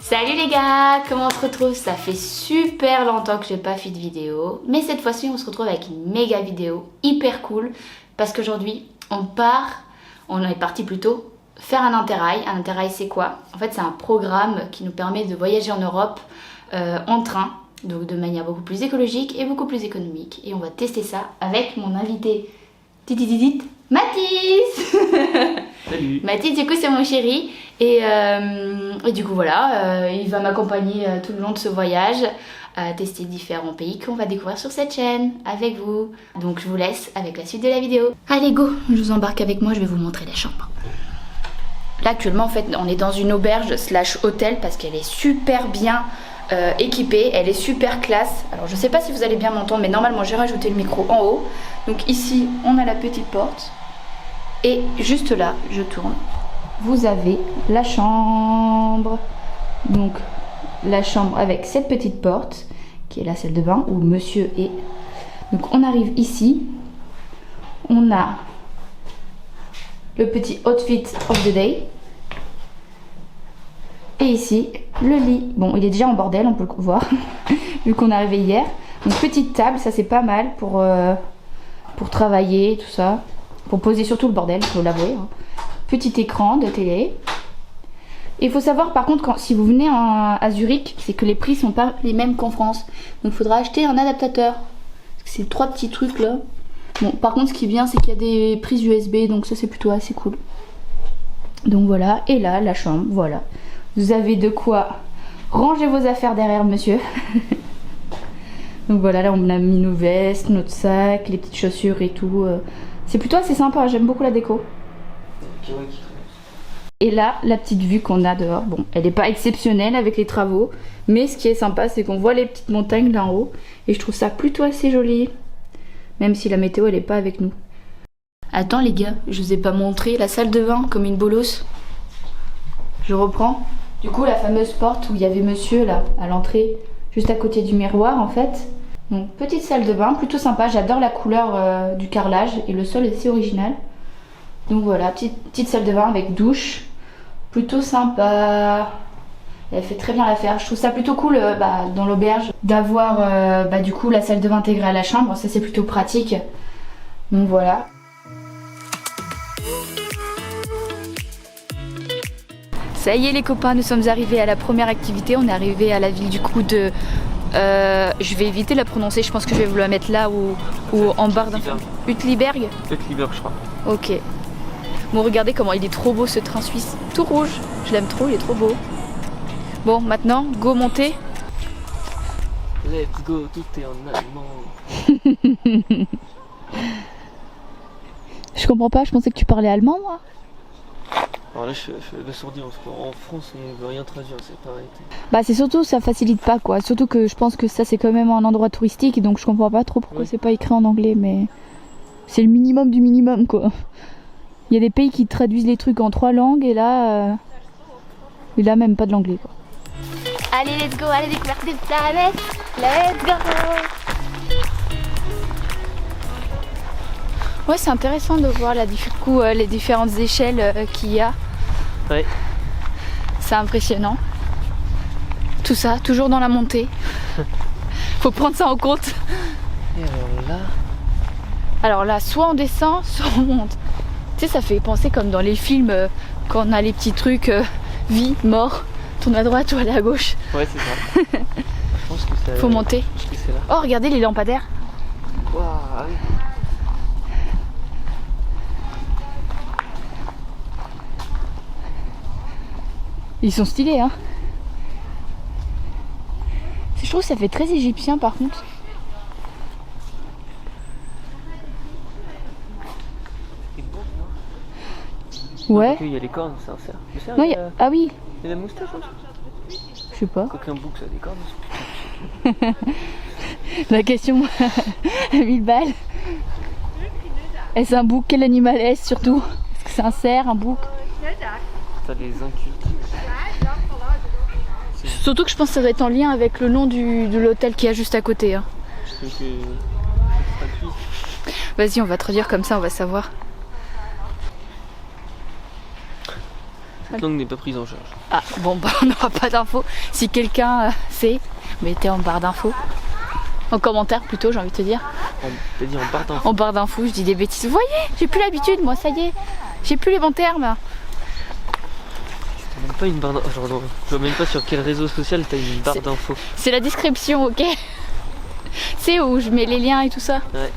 Salut les gars, comment on se retrouve? Ça fait super longtemps que j'ai pas fait de vidéo, mais cette fois-ci on se retrouve avec une méga vidéo hyper cool parce qu'aujourd'hui on est parti plutôt faire un interrail. Un interrail c'est quoi? En fait c'est un programme qui nous permet de voyager en Europe en train, donc de manière beaucoup plus écologique et beaucoup plus économique, et on va tester ça avec mon invité Mathis. Salut. Mathis du coup c'est mon chéri et du coup voilà, il va m'accompagner tout le long de ce voyage à tester différents pays qu'on va découvrir sur cette chaîne avec vous. Donc je vous laisse avec la suite de la vidéo. Allez go, je vous embarque avec moi, je vais vous montrer la chambre. Là actuellement en fait on est dans une auberge slash hôtel parce qu'elle est super bien équipée, elle est super classe. Alors je sais pas si vous allez bien m'entendre mais normalement j'ai rajouté le micro en haut. Donc ici on a la petite porte et juste là, je tourne, vous avez la chambre. Donc la chambre avec cette petite porte qui est la salle de bain où monsieur est. Donc on arrive ici, on a le petit outfit of the day et ici le lit. Bon il est déjà en bordel, on peut le voir vu qu'on est arrivé hier. Donc petite table, ça c'est pas mal pour travailler tout ça, pour poser surtout le bordel, faut l'avouer. Petit écran de télé. Il faut savoir par contre si vous venez à Zurich, c'est que les prix sont pas les mêmes qu'en France. Donc il faudra acheter un adaptateur. C'est trois petits trucs là. Bon par contre ce qui est bien c'est qu'il y a des prises USB, donc ça c'est plutôt assez cool. Donc voilà, et là la chambre, voilà. Vous avez de quoi ranger vos affaires derrière monsieur. Donc voilà, là on a mis nos vestes, notre sac, les petites chaussures et tout. C'est plutôt assez sympa, j'aime beaucoup la déco. Et là, la petite vue qu'on a dehors, bon, elle n'est pas exceptionnelle avec les travaux, mais ce qui est sympa, c'est qu'on voit les petites montagnes là en haut, et je trouve ça plutôt assez joli, même si la météo elle n'est pas avec nous. Attends les gars, je vous ai pas montré la salle de bain comme une bolosse. Je reprends. Du coup, la fameuse porte où il y avait monsieur là, à l'entrée, juste à côté du miroir en fait. Donc petite salle de bain, plutôt sympa, j'adore la couleur du carrelage et le sol est assez original. Donc voilà, petite salle de bain avec douche, plutôt sympa. Elle fait très bien l'affaire. Je trouve ça plutôt cool dans l'auberge d'avoir du coup la salle de bain intégrée à la chambre, ça c'est plutôt pratique. Donc voilà. Ça y est les copains, nous sommes arrivés à la première activité, on est arrivé à la ville du coup de... je vais éviter de la prononcer, je pense que je vais vous la mettre là ou en barre d'infos. Uetliberg. Uetliberg je crois. Ok. Bon regardez comment il est trop beau ce train suisse, tout rouge. Je l'aime trop, il est trop beau. Bon maintenant, go monter. Let's go, tout est en allemand. Je comprends pas, je pensais que tu parlais allemand moi. Alors là je suis abasourdi, en France on ne veut rien traduire, c'est pareil. Bah c'est surtout ça facilite pas quoi, surtout que je pense que ça c'est quand même un endroit touristique, donc je comprends pas trop pourquoi c'est pas écrit en anglais, mais c'est le minimum du minimum quoi. Il y a des pays qui traduisent les trucs en 3 langues et là même pas de l'anglais quoi. Allez let's go, allez découverte des planètes, let's go. Ouais c'est intéressant de voir là, du coup, les différentes échelles qu'il y a. Ouais. C'est impressionnant. Tout ça, toujours dans la montée. Faut prendre ça en compte. Et alors là, soit on descend, soit on monte. Tu sais, ça fait penser comme dans les films quand on a les petits trucs vie, mort, tourne à droite ou aller à gauche. Ouais, c'est ça. Je pense que ça... Faut monter. Je pense que c'est là. Oh, regardez les lampadaires. Waouh, oui. Ils sont stylés, hein. Je trouve que ça fait très égyptien par contre. Ouais. Il y a les cornes, c'est un cerf. Non, ah oui. Il y a la moustache aussi. Je sais pas. Qu'aucun bouc ça a des cornes. La question à 1000 balles. Est-ce un bouc? Quel animal est-ce surtout? Est-ce que c'est un cerf, un bouc? Ça les inculte. Surtout que je pense que ça doit être en lien avec le nom de l'hôtel qu'il y a juste à côté. Hein. Vas-y, on va traduire comme ça, on va savoir. Cette langue n'est pas prise en charge. Ah bon, bah on n'aura pas d'infos. Si quelqu'un sait, mettez en barre d'infos. En commentaire plutôt, j'ai envie de te dire. T'as dit en barre d'infos. En barre d'infos, je dis des bêtises. Vous voyez, j'ai plus l'habitude, moi, ça y est. J'ai plus les bons termes. T'as même pas une barre d'infos. Genre, je vois même pas sur quel réseau social t'as une barre d'infos. C'est la description, ok. C'est où je mets les liens et tout ça. Ouais.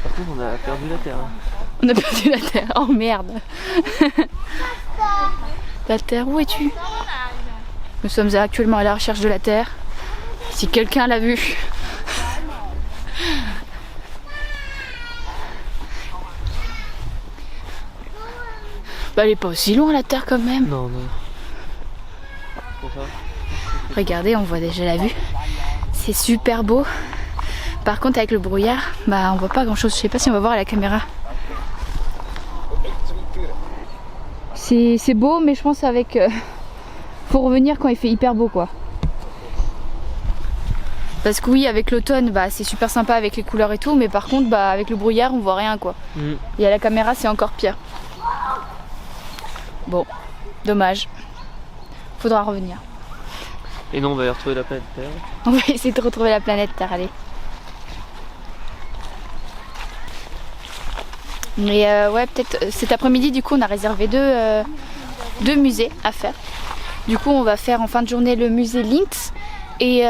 Par contre, on a perdu la terre. Hein. On a perdu la terre. Oh merde. La terre, où es-tu? Nous sommes actuellement à la recherche de la terre. Si quelqu'un l'a vue. Bah elle est pas aussi loin la terre quand même. Non, non. Pour ça. Regardez, on voit déjà la vue. C'est super beau. Par contre avec le brouillard, bah on voit pas grand chose. Je sais pas si on va voir à la caméra. C'est beau, mais je pense avec faut revenir quand il fait hyper beau quoi. Parce que oui, avec l'automne, bah c'est super sympa avec les couleurs et tout, mais par contre, bah avec le brouillard, on voit rien quoi. Et à la caméra, c'est encore pire. Bon, dommage. Faudra revenir. Et non, on va aller retrouver la planète Terre. On va essayer de retrouver la planète Terre, allez. Mais ouais, peut-être cet après-midi, du coup, on a réservé deux musées à faire. Du coup, on va faire en fin de journée le musée Lynx et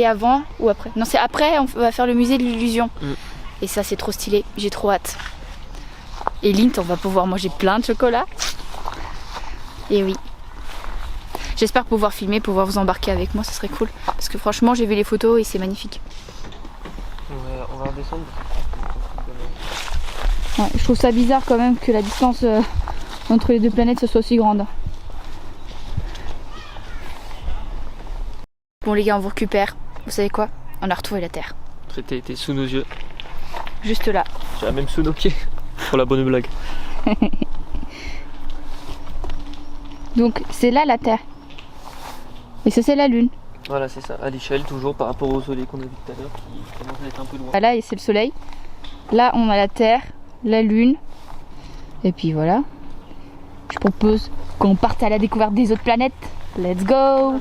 avant ou après. Non, c'est après, on va faire le musée de l'illusion. Et ça, c'est trop stylé. J'ai trop hâte. Et Lynx, on va pouvoir manger plein de chocolat. Et oui. J'espère pouvoir filmer, pouvoir vous embarquer avec moi, ça serait cool. Parce que franchement, j'ai vu les photos et c'est magnifique. On va redescendre. Ouais, je trouve ça bizarre quand même que la distance entre les deux planètes soit aussi grande. Bon les gars, on vous récupère. Vous savez quoi? On a retrouvé la Terre. T'es sous nos yeux. Juste là. J'ai même sous nos pieds. Pour la bonne blague. Donc c'est là la Terre. Et ça c'est la Lune. Voilà, c'est ça. À l'échelle, toujours par rapport au soleil qu'on a vu tout à l'heure, qui commence à être un peu loin. Ah, là, c'est le soleil. Là, on a la Terre, la Lune. Et puis voilà. Je propose qu'on parte à la découverte des autres planètes. Let's go!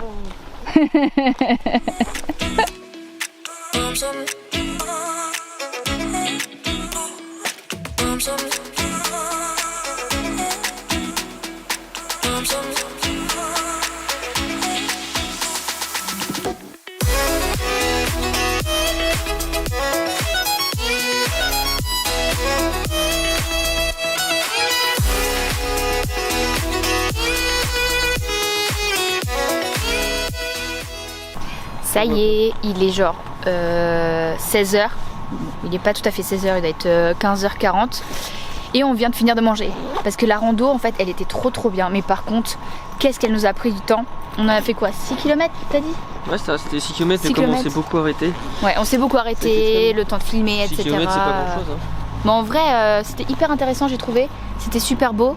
Ça y est, il est genre 16h. Il n'est pas tout à fait 16h, il doit être 15h40. Et on vient de finir de manger. Parce que la rando, en fait, elle était trop bien. Mais par contre, qu'est-ce qu'elle nous a pris du temps? On a fait quoi? 6 km, t'as dit? Ouais, c'était 6 km, mais comme on s'est beaucoup arrêté. Ouais, on s'est beaucoup arrêté, le temps de filmer, 6 etc. 6 km, c'est pas grand chose. Hein. Mais en vrai, c'était hyper intéressant, j'ai trouvé. C'était super beau.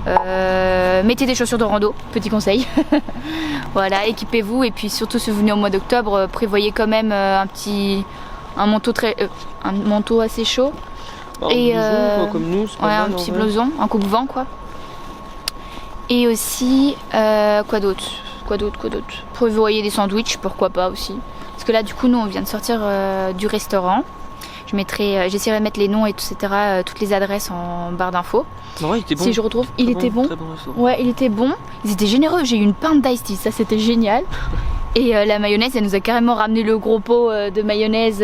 Mettez des chaussures de rando, petit conseil. Voilà, équipez-vous et puis surtout si vous venez au mois d'octobre, prévoyez quand même un manteau assez chaud. Bah, et blouson, quoi, comme nous, ouais, un petit blouson, un coupe-vent quoi. Et aussi quoi d'autre? Prévoyez des sandwichs, pourquoi pas aussi. Parce que là du coup nous on vient de sortir du restaurant. J'essaierai de mettre les noms et etc. Toutes les adresses en barre d'infos. Ouais, il était bon. Si je retrouve, il était bon. Très bon ouais, il était bon. Ils étaient généreux. J'ai eu une pinte d'ice tea, ça c'était génial. Et la mayonnaise, elle nous a carrément ramené le gros pot de mayonnaise.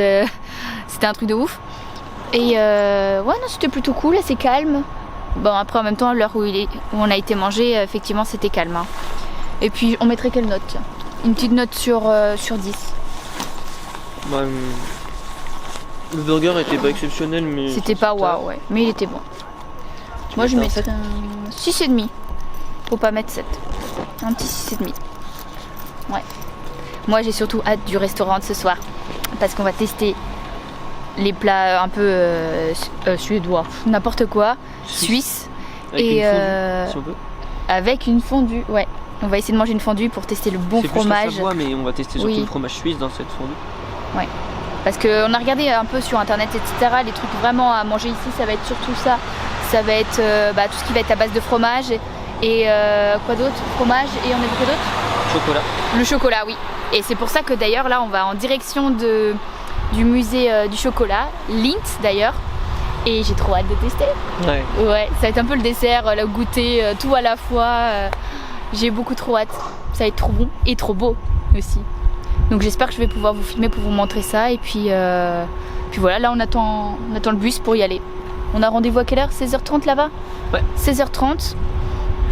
C'était un truc de ouf. Et ouais, non, c'était plutôt cool, assez calme. Bon, après en même temps, l'heure où on a été mangé, effectivement, c'était calme. Hein. Et puis, on mettrait quelle note? Une petite note sur 10. Bah, le burger était pas exceptionnel, mais... C'était pas waouh, ouais. Mais il était bon. Moi, je mettrais un 6,5. Faut pas mettre 7. Un petit 6,5. Ouais. Moi, j'ai surtout hâte du restaurant de ce soir. Parce qu'on va tester les plats un peu suédois. N'importe quoi. Suisse. Avec une fondue, si on peut. Avec une fondue, ouais. On va essayer de manger une fondue pour tester le bon fromage. C'est plus la Savoie, mais on va tester surtout le fromage suisse dans cette fondue. Ouais. Parce qu'on a regardé un peu sur internet, etc. Les trucs vraiment à manger ici, ça va être surtout ça. ça va être tout ce qui va être à base de fromage et quoi d'autre? Fromage et on a vu quoi d'autre? Chocolat. Le chocolat, oui. Et c'est pour ça que d'ailleurs là on va en direction du musée du chocolat, Lindt d'ailleurs. Et j'ai trop hâte de tester. Ouais. Ouais, ça va être un peu le dessert, le goûter, tout à la fois. J'ai beaucoup trop hâte. Ça va être trop bon et trop beau aussi. Donc j'espère que je vais pouvoir vous filmer pour vous montrer ça. Et puis voilà, là on attend le bus pour y aller. On a rendez-vous à quelle heure? 16h30 là-bas? Ouais. 16h30.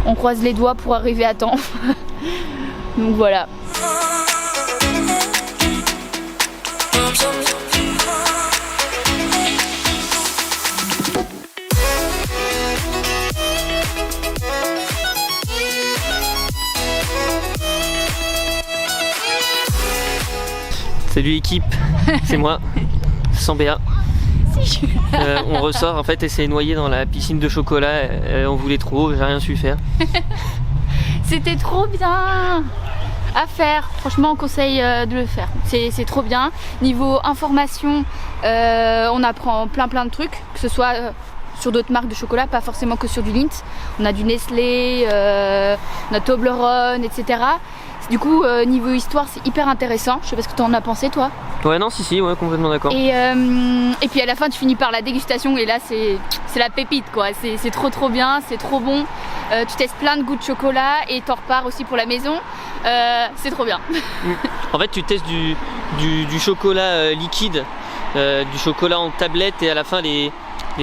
On croise les doigts pour arriver à temps. Donc voilà. Salut équipe, c'est moi, sans Béa. On ressort en fait et c'est noyé dans la piscine de chocolat. On voulait trop, j'ai rien su faire. C'était trop bien à faire. Franchement, on conseille de le faire. C'est trop bien. Niveau information, on apprend plein de trucs, que ce soit sur d'autres marques de chocolat, pas forcément que sur du Lindt. On a du Nestlé, on a Toblerone, etc. Du coup, niveau histoire, c'est hyper intéressant. Je sais pas ce que tu en as pensé, toi. Ouais, non, si, ouais, complètement d'accord. Et puis à la fin, tu finis par la dégustation et là, c'est la pépite, quoi. C'est trop bien, c'est trop bon. Tu testes plein de goûts de chocolat et t'en repars aussi pour la maison. C'est trop bien. En fait, tu testes du chocolat liquide, du chocolat en tablette et à la fin, les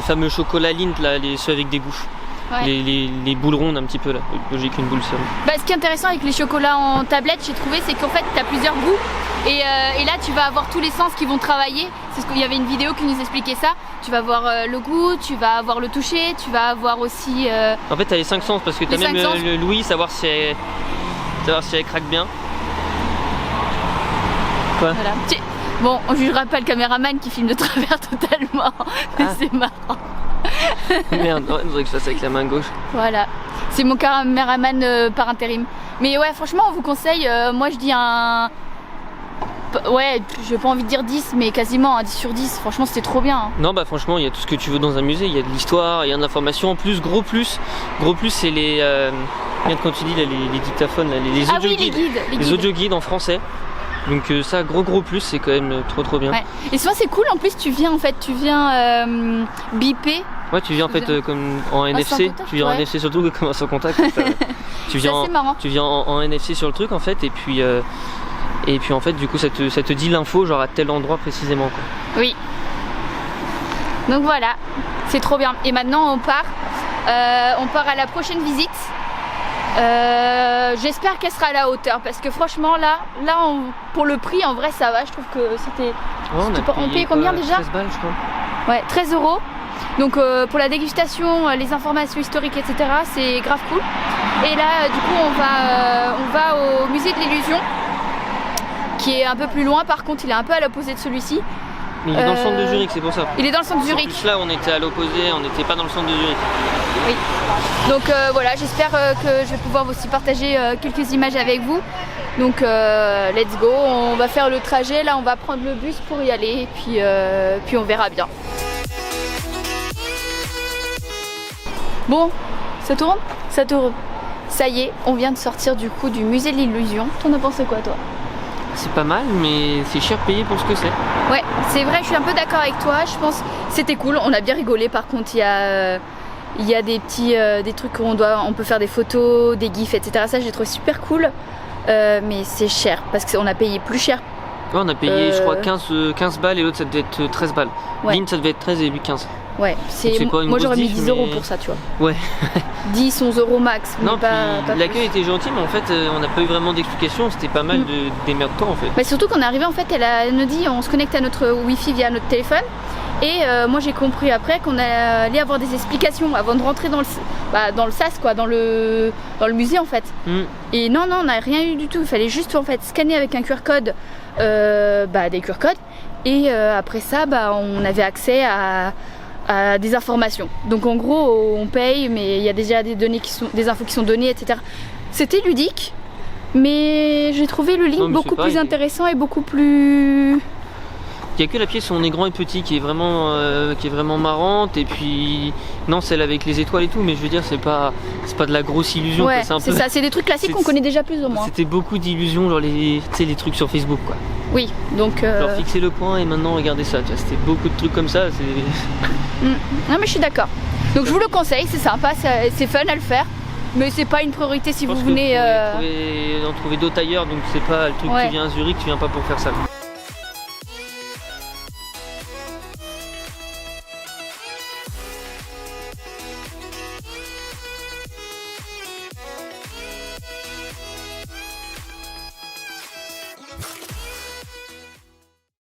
fameux chocolats Lindt, là, ceux avec des goûts. Ouais. Les boules rondes un petit peu là, j'ai qu'une boule seule. Ce qui est intéressant avec les chocolats en tablette, j'ai trouvé, c'est qu'en fait tu as plusieurs goûts et là tu vas avoir tous les sens qui vont travailler. C'est ce qu'il y avait une vidéo qui nous expliquait ça. Tu vas avoir le goût, tu vas avoir le toucher, tu vas avoir aussi... En fait tu as les 5 sens parce que tu as même le l'ouïe, savoir si elle craque bien. Quoi? Voilà. Bon, on jugera pas le caméraman qui filme de travers totalement, mais c'est marrant. Merde, ouais, il faudrait que je fasse avec la main gauche. Voilà, c'est mon caméraman par intérim. Mais ouais, franchement, on vous conseille, moi je dis un... Ouais, j'ai pas envie de dire 10, mais quasiment un 10 sur 10. Franchement, c'était trop bien. Non, bah franchement, il y a tout ce que tu veux dans un musée. Il y a de l'histoire, il y a de l'information. En plus, gros plus, c'est les... Regarde quand tu dis là, les dictaphones, là, les audio-guides. Oui, les audio-guides en français. Donc ça, gros plus, c'est quand même trop bien. Ouais. Et souvent c'est cool, en plus tu viens biper. Ouais, tu viens en fait comme en NFC, tu viens en NFC surtout comme sans contact. tu viens en NFC sur le truc en fait et puis en fait du coup ça te dit l'info genre à tel endroit précisément quoi. Oui. Donc voilà, c'est trop bien. Et maintenant on part à la prochaine visite. J'espère qu'elle sera à la hauteur parce que franchement là pour le prix en vrai ça va, je trouve que c'était... Ouais, on paye combien déjà? 13 balles je crois. Ouais, 13 €. Donc pour la dégustation, les informations historiques etc, c'est grave cool. Et là du coup on va au musée de l'illusion qui est un peu plus loin, par contre il est un peu à l'opposé de celui-ci. Mais il est dans le centre de Zurich, c'est pour ça. Il est dans le centre de Zurich. En plus là on était à l'opposé, on n'était pas dans le centre de Zurich. Oui. Donc voilà, j'espère que je vais pouvoir aussi partager quelques images avec vous. Donc let's go, on va faire le trajet, là on va prendre le bus pour y aller et puis on verra bien. Bon, ça tourne? Ça tourne. Ça y est, on vient de sortir du coup du musée de l'illusion. T'en as pensé quoi toi? C'est pas mal, mais c'est cher payé pour ce que c'est. Ouais, c'est vrai, je suis un peu d'accord avec toi. Je pense que c'était cool, on a bien rigolé. Par contre, il y a des petits des trucs où on peut faire des photos, des gifs, etc. Ça, j'ai trouvé super cool. Mais c'est cher parce qu'on a payé plus cher. Ouais, on a payé, je crois, 15 balles et l'autre, ça devait être 13 balles. Ouais. Lindt, ça devait être 13 et lui 15. Ouais, moi j'aurais mis 10 € pour ça, tu vois. Ouais. 10, 11 € max. Non, pas l'accueil était gentil, mais en fait, on n'a pas eu vraiment d'explication. C'était pas mal de démerde-toi en fait. Bah, surtout qu'on est arrivé, en fait, elle nous dit on se connecte à notre Wi-Fi via notre téléphone. Et moi j'ai compris après qu'on allait avoir des explications avant de rentrer dans le sas, quoi, dans le musée en fait. Et non, on n'a rien eu du tout. Il fallait juste en fait scanner avec un QR code des QR codes. Et après ça, on avait accès à des informations. Donc en gros on paye, mais il y a déjà des infos qui sont données, etc. C'était ludique, mais j'ai trouvé le link beaucoup plus intéressant et beaucoup plus... Il n'y a que la pièce où on est grand et petit qui est vraiment marrante, et puis non, celle avec les étoiles et tout, mais je veux dire, c'est pas de la grosse illusion. Ouais, c'est ça, c'est des trucs classiques qu'on connaît déjà plus ou moins. C'était beaucoup d'illusions, genre les trucs sur Facebook, quoi. Oui, donc. Genre fixer le point et maintenant regardez ça, c'était beaucoup de trucs comme ça. Non, mais je suis d'accord. Donc je vous le conseille, c'est sympa, c'est fun à le faire. Mais c'est pas une priorité si vous venez. En trouver d'autres ailleurs, donc c'est pas le truc, tu viens à Zurich, tu viens pas pour faire ça.